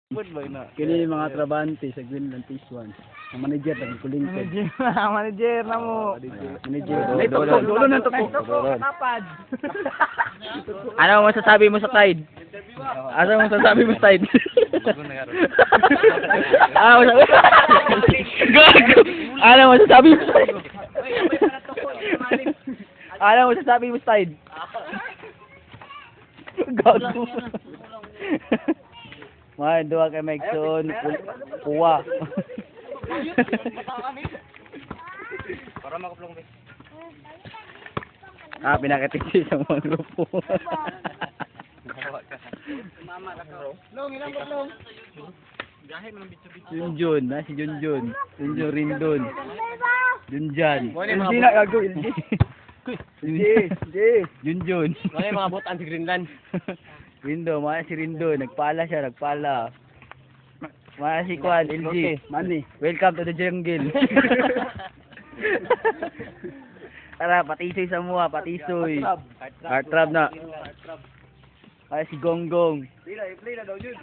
Boy na. Kini mga trabante sa Greenland Phase 1. Ang manager ng kulingkod. Manager na mo. Manager. Dulo ng tukok. Kapad. Ano masasabi mo sa Tide? Ano masasabi mo sa Tide? Ano masasabi mo sa Tide? Ano masasabi mo sa Tide? Gago. Mga duwa kay Mike Son, kuwa. Para makaplong ba? Pinakatiksi sa mga grupo. Long, ilang ko long. Junjun, si Junjun. Junjun Rindon. Junjan. Hindi na gago. Junjun. Mga mga botan sa Greenland. Rindo, mga si Rindo. Nagpala siya, nagpala. Mga si Kwan, LG. Money. Welcome to the jungle. Tara, patisoy sa mua, patisoy. Heartthrob na. Ay, si Gonggong. Play na daw yun.